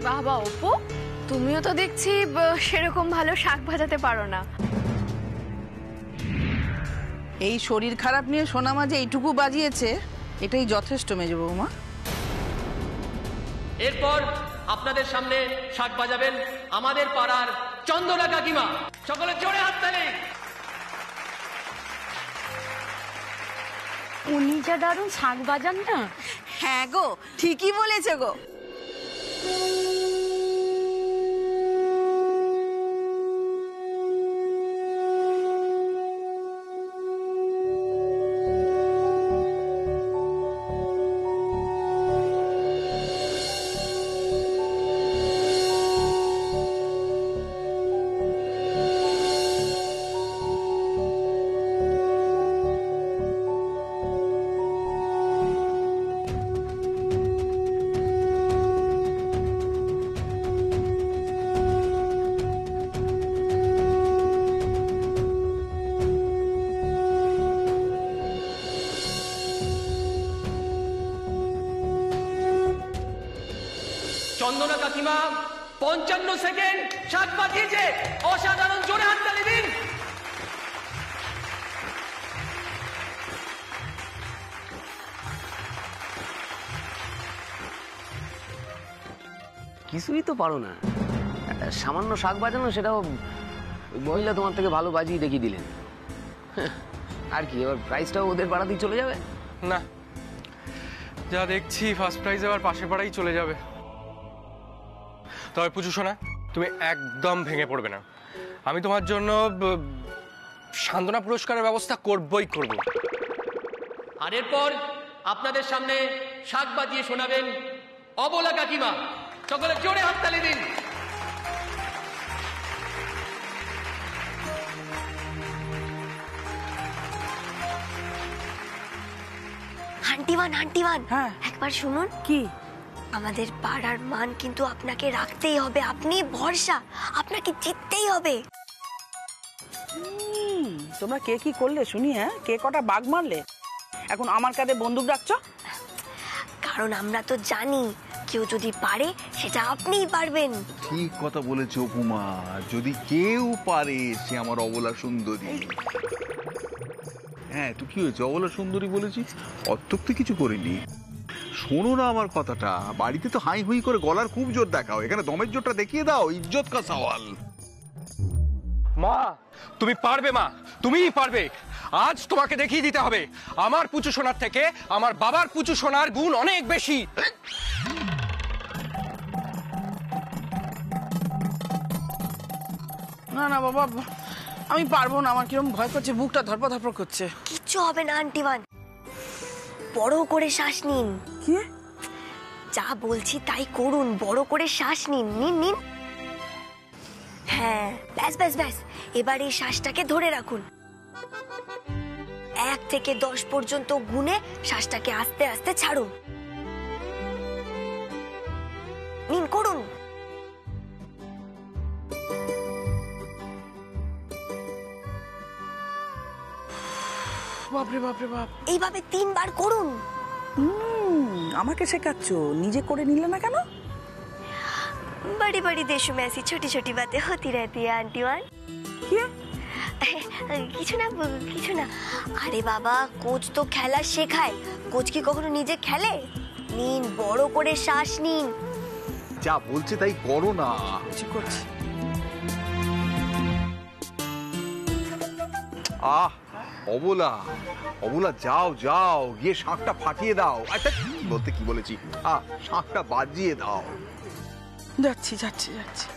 বাবা অপু, তুমিও তো দেখছি সেরকম ভালো শাক ভাজাতে পারো না। এই শরীর খারাপ নিয়ে সোনামা যে এইটুকু বাজিয়েছে এটাই যথেষ্ট মেজ বৌমা। এরপর আপনাদের সামনে শাক বাজাবেন আমাদের পাড়ার চন্দনা কাকিমা। সকলে জোরে হাততালি। উনি যা দারুণ শাক বাজান না। হ্যাঁ গো, ঠিকই বলেছে গো। চন্দনা কাকিমা 55 সেকেন্ড শাক বাজিয়েছে, অসাধারণ, জোরে হাততালি দিন। কিছুই তো পারো না, সামান্য শাক বাজানো, সেটাও মহিলা তোমার থেকে ভালো বাজিয়ে দেখিয়ে দিলেন। আর কি, এবার প্রাইসটাও ওদের পাড়াতেই চলে যাবে? না, যা দেখছি ফার্স্ট প্রাইজ এবার পাশের পাড়াই চলে যাবে। তবে পুজো শোনা, তুমি একদম ভেঙে পড়বে না। আমি তোমার জন্য সান্ত্বনা পুরস্কারের ব্যবস্থা করবই করব। আর এরপর আপনাদের সামনে শাক বাজিয়ে শোনাবেন অবলা কাকিমা। সকলে জোরে হাততালি দিন। আন্টিওয়ান, আন্টিওয়ান, হ্যাঁ একবার শুনুন। কি? আমাদের পাড়ার মান কিন্তু আপনাকে রাখতেই হবে। আপনি ভরসা, আপনাকে জিততেই হবে। তোমরা কে কি করলে শুনি? হ্যাঁ, কে কটা বাঘ মারলে? এখন আমার কাঁধে বন্দুক রাখছো? কারণ আমরা তো জানি কেউ যদি পারে সেটা আপনিই পারবেন। ঠিক কথা বলেছো উপমা, যদি কেউ পারে সে আমার অবলা সুন্দরী। হ্যাঁ, তুই কি হয়েছে? অবলা সুন্দরী বলেছিস, অত্যক্ত কিছু করিনি। শোনো না আমার কথাটা, বাড়িতে তো হাই হুই করে গলার খুব জোর দেখাও, এখানে দমের জোরটা দেখিয়ে দাও। ইজ্জত কা সওয়াল। মা, তুমি পারবে মা, তুমিই পারবে। আজ তোমাকে দেখিয়ে দিতে হবে আমার পুচু সোনার থেকে আমার বাবার পুচু সোনার গুণ অনেক বেশি। না না বাবা, আমি পারবো না। আমার কিরকম ভয় করছে, বুকটা ধরপড় ধরপড় করছে। কিচ্ছু হবে না আন্টিওয়ান, বড় করে শ্বাস নিন। কি? যা বলছি তাই করুন, বড় করে শ্বাস নিন, নিন নিন। হ্যাঁ, ব্যাস ব্যাস ব্যাস। এবার এই শ্বাসটাকে ধরে রাখুন। 1 থেকে 10 পর্যন্ত গুনে শ্বাসটাকে আস্তে আস্তে ছাড়ুন। নিন, করুন। বাপরে বাপরে বাপ। এইভাবে 3 বার করুন। আমাকে শেখাচ্ছ, নিজে করে নিলে না কেন? बड़ी बड़ी देशों में ऐसी छोटी छोटी बातें होती रहती है आंटीवान। কিছু না কিছু না। আরে বাবা, কোচ তো খেলা শেখায়, কোচ কি কখনো নিজে খেলে? নিন, বড় করে শ্বাস নিন। যা বলছে তাই করো না। কিছু করছি। আহ, অবলা অবলা, যাও যাও, গিয়ে শাঁখটা ফাটিয়ে দাও। আচ্ছা, বলতে কি বলেছি, শাঁখটা বাজিয়ে দাও। যাচ্ছি যাচ্ছি যাচ্ছি।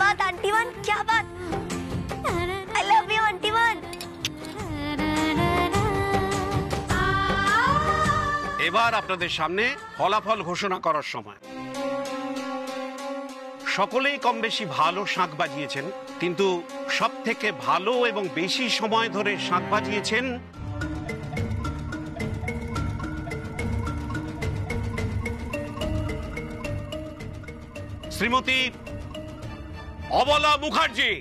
बात आंटीवन, क्या बात। आई लव यू आंटीवन। এবার আপনাদের সামনে ফলাফল ঘোষণা করার সময়। সকলেই কম বেশি ভালো শাঁখ বাজিয়েছেন, কিন্তু সব থেকে ভালো এবং বেশি সময় ধরে শাঁখ বাজিয়েছেন শ্রীমতী অবলা মুখার্জি।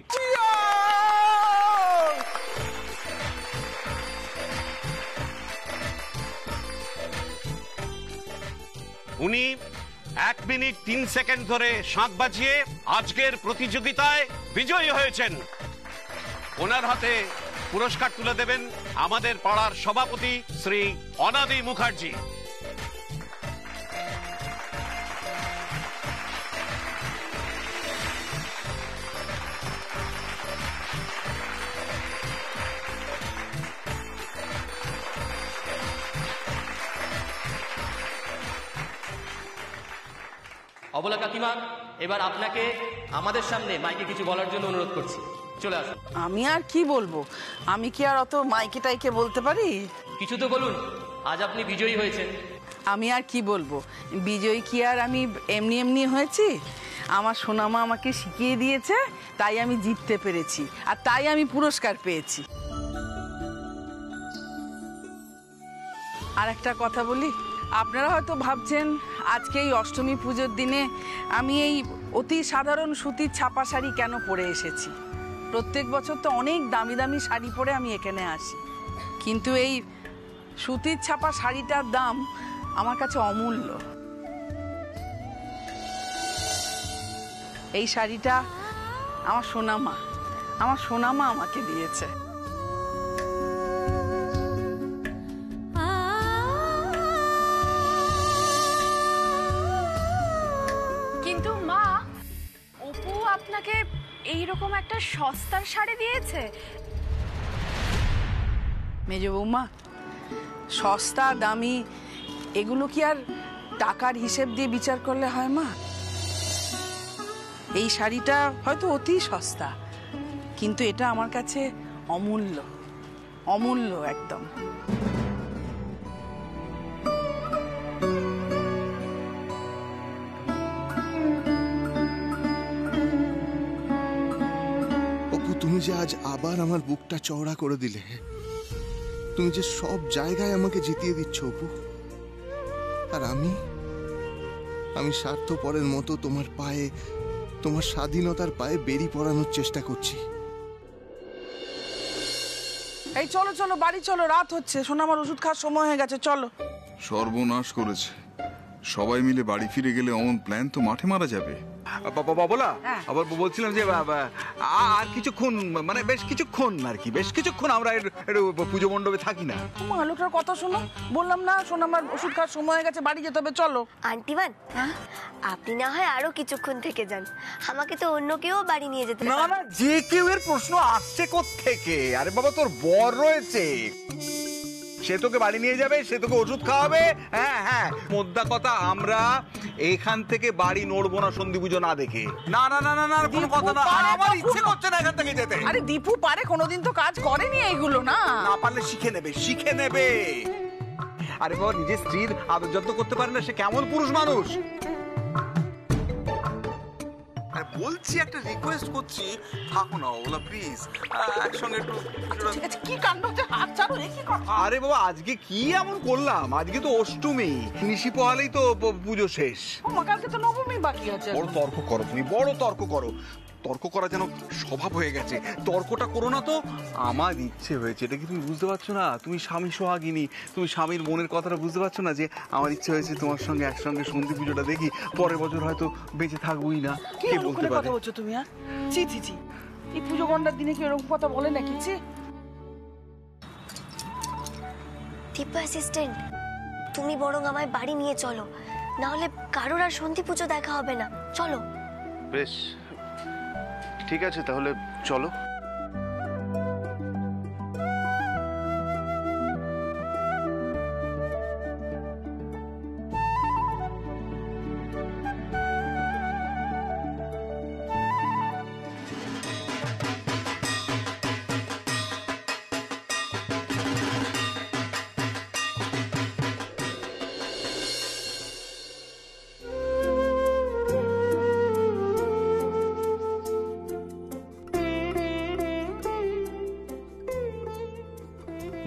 উনি 1 মিনিট 3 সেকেন্ড ধরে শাঁখ বাজিয়ে আজকের প্রতিযোগিতায় বিজয়ী হয়েছেন। ওনার হাতে পুরস্কার তুলে দেবেন আমাদের পাড়ার সভাপতি শ্রী অনাদি মুখার্জি। অবলা কাকিমা, এবার আপনাকে আমাদের সামনে মাইকে কিছু বলার জন্য অনুরোধ করছি, চলে আসুন। আমি আর কি বলবো, আমি কি আর অত মাইকে টাইকে বলতে পারি? কিছু তো বলুন, আজ আপনি বিজয়ী হয়েছেন। আমি আর কি বলবো, বিজয়ী কি আর আমি এমনি এমনি হয়েছি? আমার সোনামা আমাকে শিখিয়ে দিয়েছে, তাই আমি জিততে পেরেছি, আর তাই আমি পুরস্কার পেয়েছি। আর একটা কথা বলি, আপনারা হয়তো ভাবছেন আজকে এই অষ্টমী পুজোর দিনে আমি এই অতি সাধারণ সুতির ছাপা শাড়ি কেন পরে এসেছি। প্রত্যেক বছর তো অনেক দামি দামি শাড়ি পরে আমি এখানে আসি, কিন্তু এই সুতির ছাপা শাড়িটার দাম আমার কাছে অমূল্য। এই শাড়িটা আমার সোনামা আমাকে দিয়েছে। কিন্তু মা, অপু আপনাকে এইরকম একটা সস্তার শাড়ি দিয়েছে? মেজ বৌমা, সস্তা দামি এগুলো কি আর টাকার হিসেব দিয়ে বিচার করলে হয় মা? এই শাড়িটা হয়তো অতি সস্তা, কিন্তু এটা আমার কাছে অমূল্য, অমূল্য একদম। অপু, তুমি যে আজ আবার আমার বুকটা চওড়া করে দিলে, তুমি যে সব জায়গায় আমাকে জিতিয়ে দিচ্ছ অপু, আর আমি স্বার্থপরের মতো তোমার পায়ে, তোমার স্বাধীনতার পায়ে বেরি পরানোর চেষ্টা করছি। এই চলো চলো, বাড়ি চলো, রাত হচ্ছে, সোনামার ওষুধ খাওয়ার সময় হয়ে গেছে, চলো। সর্বনাশ করেছে, সবাই মিলে বাড়ি ফিরে গেলে অমন প্ল্যান তো মাঠে মারা যাবে। বলা আবার বলছিলাম যে আর কিছুক্ষণ, মানে বেশ কিছুক্ষণ আমরা পুজো মণ্ডপে থাকি না। তোমার লোকটার কথা শোনো, বললাম না সোনামার ওষুধ খাওয়ার সময় হয়ে গেছে, বাড়ি যেতে হবে, চলো। আন্টিমান, আপনি না হয় আরো কিছুক্ষণ থেকে যান, আমাকে তো অন্য কেউ বাড়ি নিয়ে যেতে না না, যে কেউ এর প্রশ্ন আসছে কোত্থেকে? আরে বাবা, তোর বর রয়েছে, সে তোকে বাড়ি নিয়ে যাবে, সে তোকে ওষুধ খাওয়াবে। হ্যাঁ হ্যাঁ, মোদ্দা কথা, আমরা এখান থেকে বাড়ি নড়বো না সন্ধি পুজো না দেখে। না না না না না, কোনো কথা না, আমার ইচ্ছে করছে না এখান থেকে যেতে। আরে দীপু পারে, কোনোদিন তো কাজ করেনি এইগুলো, না না পারলে শিখে নেবে। আরে বাবা, নিজের স্ত্রীর আদর যত্ন করতে পারে না, সে কেমন পুরুষ মানুষ? বলছি, একটা রিকোয়েস্ট করছি, থাকো না ওলা প্লিজ, একসঙ্গে একটু। কি কাণ্ড, হাত ছাড়ো, কি কথা? আরে বাবা, আজকে কি এমন করলাম? আজকে তো অষ্টমী, নিশি পোহালেই তো পুজো শেষ। কালকে তো নবমী বাকি আছে। বড় তর্ক করো তুমি, বড় তর্ক করো। তর্ক করা যেন স্বভাব হয়ে গেছে, তর্কটা করো না তো। আমার ইচ্ছে হয়েছে, এটা কি তুমি বুঝতে পারছো না? তুমি স্বামী সোহাগিনী, তুমি স্বামীর মনের কথাটা বুঝতে পারছো না? যে আমার ইচ্ছে হয়েছে তোমার সঙ্গে একসঙ্গে সন্ধি পুজোটা দেখি, পরের বছর হয়তো বেঁচে থাকবোই না, কে বলতে পারে? কথা বলছো তুমি? ছি ছি ছি, এই পুজো গন্ডার দিনে কি এরকম কথা বলে নাকি? ছি। দীপু অ্যাসিস্ট্যান্ট, তুমি বরং আমায় বাড়ি নিয়ে চলো, না হলে কারোর আর সন্ধি পুজো দেখা হবে না। চলো। বেশ, ঠিক আছে, তাহলে চলো।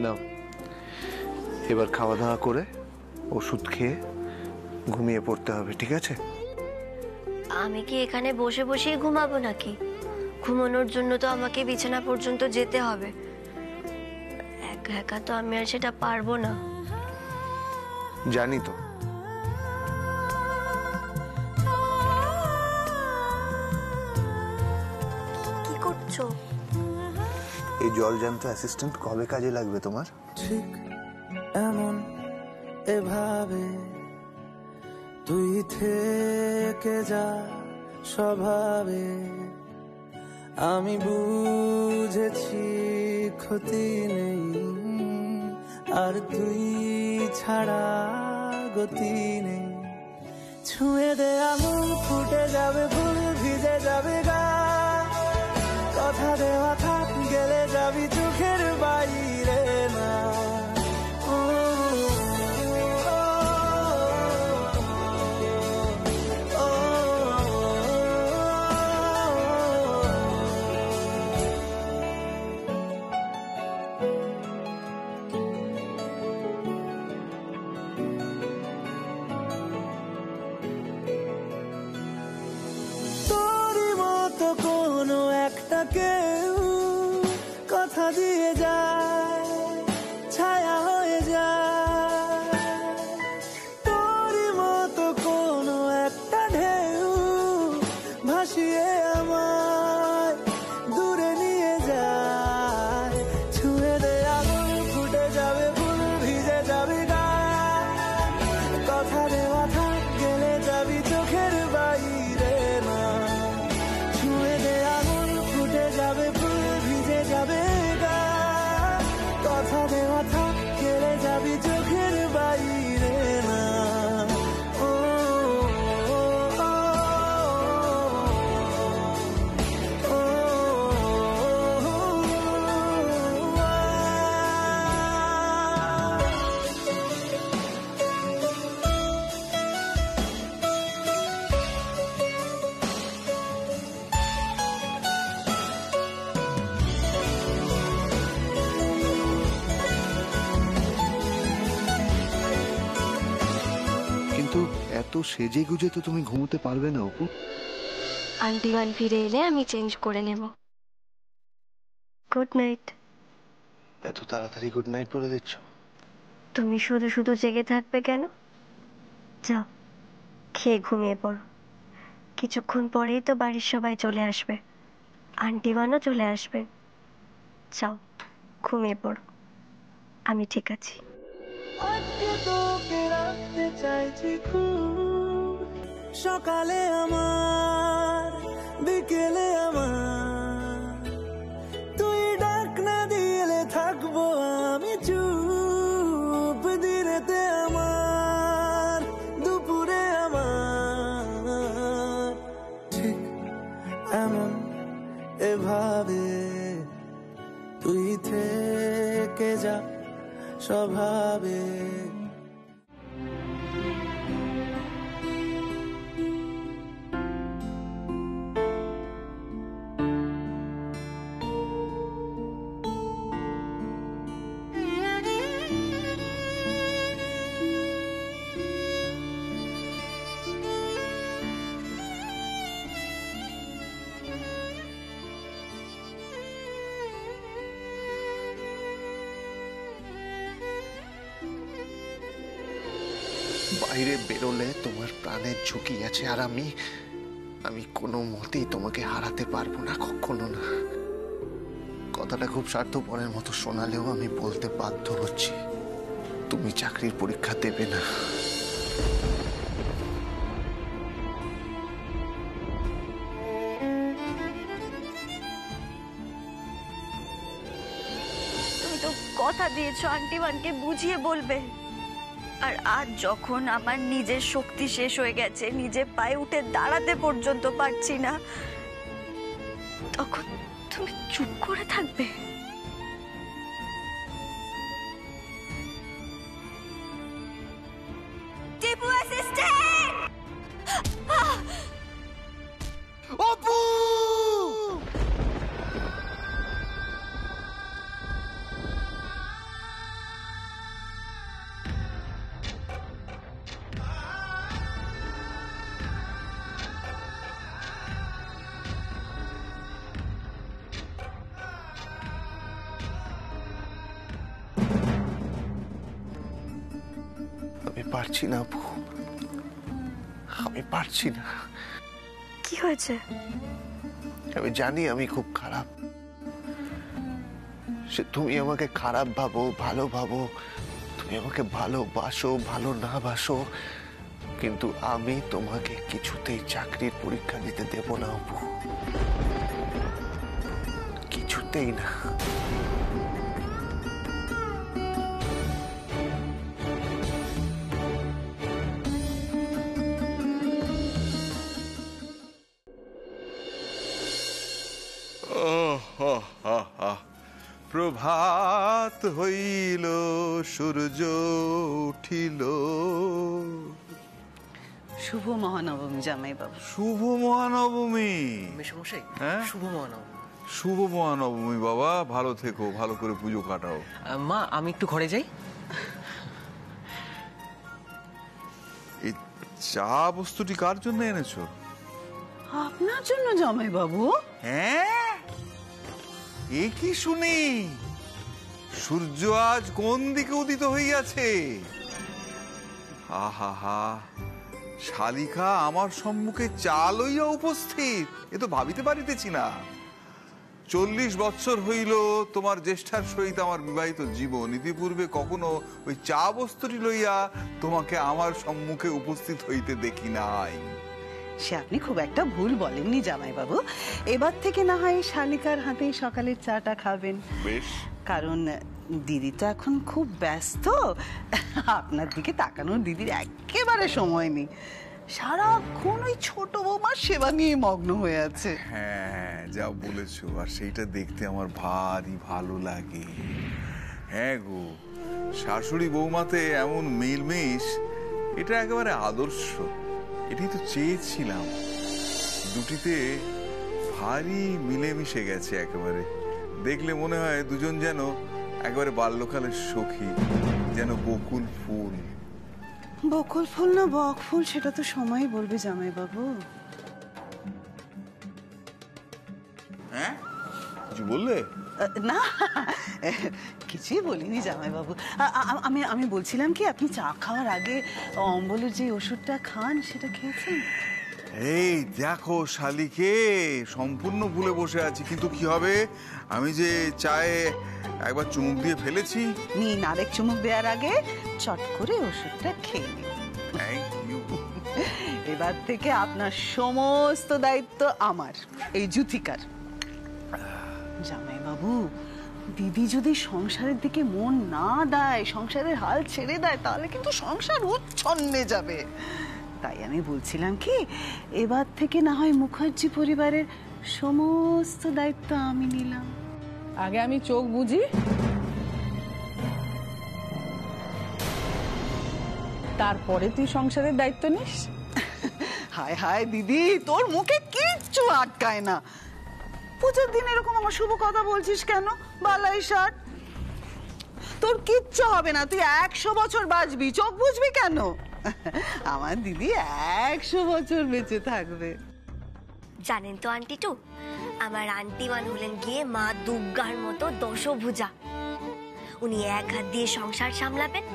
নাও, এবার খাওয়া দাওয়া করে ওষুধ খেয়ে ঘুমিয়ে পড়তে হবে, ঠিক আছে? আমি কি এখানে বসে বসেই ঘুমাবো নাকি? ঘুমানোর জন্য তো আমাকে বিছানা পর্যন্ত যেতে হবে। একা একা তো আমি আর সেটা পারবো না। জানি তো। কি করছো? এই জলজান্ত অ্যাসিস্ট্যান্ট কবে কাজে লাগবে তোমার? ঠিক এমন এভাবে তুই থেকে যা স্বভাবে, আমি বুঝেছি ক্ষতি নেই, আর তুই ছাড়া গতি নেই। ছুঁয়ে দে আমুল, ফুটে যাবে ফুল, ভিজে যাবে গা, কথা দেওয়া থাক, গেলে যাবি চোখের বাইরে না। কেউ কথা দিয়ে যায়, ছায়া হয়ে যায়, তোরই মতো কোনো একটা ঢেউ ভাসিয়ে আমায় দূরে নিয়ে যায়। ছুঁয়ে দে আগুন, ফুটে যাবে ফুল, ভিজে যাবে গা, কথা দেওয়া থাক, গেলে যাবি চোখের বাইরে না। ছুঁয়ে দে আগুন, ফুটে যাবে ফুল, ভিজে যাবে গা, কথা দেওয়া থাক, গেলে যাবি চোখের বাইরে না। ও কিন্তু এত সেজে গুজে তো তুমি ঘুমোতে পারবে না অপু। আন্টি গান ফিরে এলে আমি চেঞ্জ করে নেব। Good night. এত তাড়াতাড়ি গুড নাইট বলে দিচ্ছ? তুমি শুধু শুধু জেগে থাকবে কেন? যাও, খেয়ে ঘুমিয়ে পড়ো। কিছুক্ষণ পরেই তো বাড়ির সবাই চলে আসবে, আন্টি গানও চলে আসবে। যাও, ঘুমিয়ে পড়ো, আমি ঠিক আছি। আজকে তোকে রাখতে চাইছি খুব, সকালে আমার, বিকেলে আমার, তুই ডাক না দিলে থাকবো আমি চুপ, দিনেতে আমার, দুপুরে আমার। ঠিক এমন এভাবে তুই থেকে যা স্বভাবে। বাইরে বেরোলে তোমার প্রাণের ঝুঁকি আছে, আর আমি কোনো মতেই তোমাকে হারাতে পারবো না, কখনো না। কথাটা খুব স্বার্থপরের মতো শোনালেও আমি বলতে বাধ্য হচ্ছি, তুমি চাকরির পরীক্ষা দেবে না। তুমি তো কথা দিয়েছো আন্টি ওয়ানকে বুঝিয়ে বলবে, আর আজ যখন আমার নিজের শক্তি শেষ হয়ে গেছে, নিজে পায়ে উঠে দাঁড়াতে পর্যন্ত পারছি না, তখন তুমি চুপ করে থাকবে? টিপু অ্যাসিস্ট্যান্ট! অপু! পারছি না আপু, আমি পারছি না। কি হয়েছে? আমি জানি আমি খুব খারাপ, সে তুমি আমাকে খারাপ ভাবো ভালো ভাবো, তুমি আমাকে ভালোবাসো ভালো না বাসো, কিন্তু আমি তোমাকে কিছুতেই চাকরির পরীক্ষা দিতে দেব না আপু, কিছুতেই না। প্রভাত হইল, সূর্য উঠিল। শুভ মহানবমী জামাই বাবু। শুভ মহানবমী। মেশমশাই, হ্যাঁ? শুভ মহানবমী। শুভ মহানবমী বাবা, ভালো থেকো, ভালো করে পুজো কাটাও। মা, আমি একটু ঘরে যাই। এই চা বস্তুটি কার জন্য এনেছো? আপনার জন্য জামাই বাবু। হ্যাঁ, এ কি শুনি, সূর্য আজ কোন দিকে উদিত হইয়াছে? আহা হা, শালিকা আমার সম্মুখে চা লইয়া উপস্থিত, এ তো ভাবিতে পারিতেছি না। 40 বৎসর হইল তোমার জ্যেষ্ঠার সহিত আমার বিবাহিত জীবন, ইতিপূর্বে কখনো ওই চা বস্তুটি লইয়া তোমাকে আমার সম্মুখে উপস্থিত হইতে দেখি নাই। সে আপনি খুব একটা ভুল বলেননি জামাই বাবু। এবার থেকে না হয় শালিকার হাতেই সকালের চাটা খাবেন। বেশ, কারণ দিদি তো এখন খুব ব্যস্ত, আপনার দিকে তাকানোর দিদির একেবারে সময় নেই, সারাক্ষণ ওই ছোট বৌমার সেবা নিয়ে মগ্ন হয়ে আছে। হ্যাঁ, যা বলেছো, আর সেইটা দেখতে আমার ভারী ভালো লাগে। হ্যাঁ গো, শাশুড়ি বৌমাতে এমন মিলমিশ, এটা একেবারে আদর্শ। এটাই তো চেয়েছিলাম, দুটিতে ভারী মিলেমিশে গেছে একেবারে। দেখলে মনে হয় দুজন যেন একেবারে বাল্যকালের সখী, যেন বকুল ফুল। বকুল ফুল না বক ফুল সেটা তো সময়ই বলবে জামাই বাবু। হ্যাঁ, কিছু বললে? না, কিছুই বলিনি জামাই বাবু। আমি বলছিলাম কি, আপনি চা খাওয়ার আগে অম্বলের যে ওষুধটা খান সেটা খেয়েছেন? এই দেখো শালিকে, সম্পূর্ণ ভুলে বসে আছি, কিন্তু কি হবে, আমি যে চায়ে একবার চুমুক দিয়ে ফেলেছি। নিন, আরেক চুমুক দেওয়ার আগে চট করে ওষুধটা খেয়ে নিন। এবার থেকে আপনার সমস্ত দায়িত্ব আমার, এই জুথিকার। জামাই বাবু, দিদি যদি সংসারের দিকে মন না দেয়, সংসারের হাল ছেড়ে দেয়, তাহলে কিন্তু সংসার উচ্ছন্নে যাবে। তাই আমি বলছিলাম কি, এবার থেকে না হয় মুখার্জি পরিবারের সমস্ত দায়িত্ব আমি নিলাম। আগে আমি চোখ বুঝি, তারপরে তুই সংসারের দায়িত্ব নিস। হায় হায় দিদি, তোর মুখে কিচ্ছু আটকায় না। পুজোর দিন এরকম আমার শুভ কথা বলছিস কেন? বালাই ষাট, তোর কিচ্ছু হবে না, তুই 100 বছর বাঁচবি, চোখ বুঝবি কেন? আমার দিদি 100 বছর বেঁচে থাকবে। জানেন তো আন্টি টু, আমার আন্টি মান হলেন গিয়ে মা দুর্গার মতো দশভুজা। উনি এক হাত দিয়ে সংসার সামলাবেন,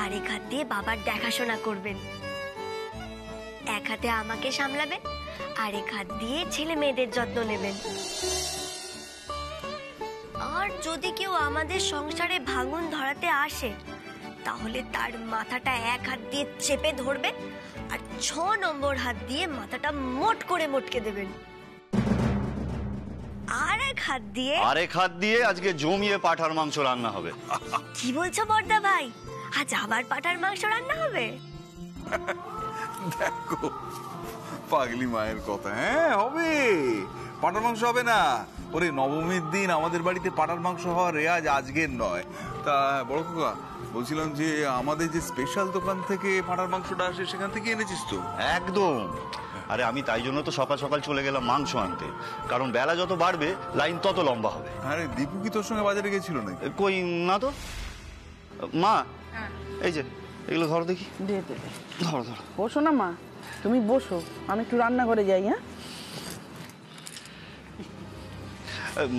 আর এক হাত দিয়ে বাবার দেখাশোনা করবেন। এক হাতে আমাকে সামলাবেন, আর এক হাত দিয়ে ছেলে মেয়েদের যত্ন নেবেন। আর যদি কেউ আমাদের সংসারে ভাঙন ধরাতে আসে, তাহলে তার মাথাটা এক হাত দিয়ে চেপে ধরবেন, আর 6 নম্বর হাত দিয়ে মাথাটা মোট করে মটকে দেবেন। আর এক হাত দিয়ে আজকে জমিয়ে পাঁঠার মাংস রান্না হবে। কি বলছো বড়দা ভাই, আজ আবার পাঁঠার মাংস রান্না হবে? দেখো পাগলি মায়ের কথা। হ্যাঁ হবে, পাঁঠার মাংস হবে না? ওরে নবমীর দিন আমাদের বাড়িতে পাঁঠার মাংস হওয়ার রেয়াজ আজকের নয়। তা বড় কাকা, বলছিলাম যে আমাদের যে স্পেশাল দোকান থেকে পাঁঠার মাংসটা আসে, সেখান থেকে এনেছিস তো? একদম। আরে আমি তাই জন্য তো সকাল সকাল চলে গেলাম মাংস আনতে, কারণ বেলা যত বাড়বে লাইন তত লম্বা হবে। আরে দীপু কি তোর সঙ্গে বাজারে গেছিল না? কই না তো। মা, এই যে এগুলো ধরো দেখি। ধরো ধরো। বসো না মা, তুমি বসো, আমি একটু রান্নাঘরে যাই। হ্যাঁ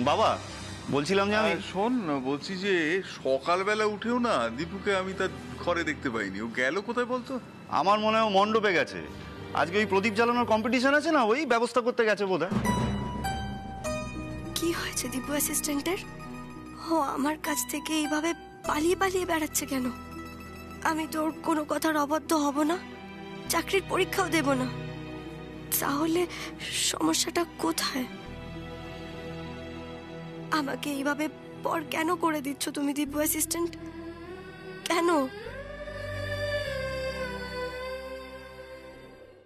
বাবা, বলছিলাম যে আমি শোন, বলছি যে সকালবেলা উঠেও না দীপুকে আমি তার ঘরে দেখতে পাইনি। ও গেল কোথায় বলতো? আমার মনে হয় ও মণ্ডপে গেছে। আজকে ওই প্রদীপ জ্বালানোর কম্পিটিশন আছে না, ওই ব্যবস্থা করতে গেছে বোধহয়। কি হয়েছে দিব্য অ্যাসিস্ট্যান্টের? ও আমার কাছ থেকে এইভাবে পালিয়ে পালিয়ে বেড়াচ্ছে কেন? আমি তো ওর কোনো কথার অবদ্ধ হব না, চাকরির পরীক্ষাও দেব না। তাহলে সমস্যাটা কোথায়? আমাকে এইভাবে পর কেন করে দিচ্ছ তুমি দিব্য অ্যাসিস্ট্যান্ট? কেন?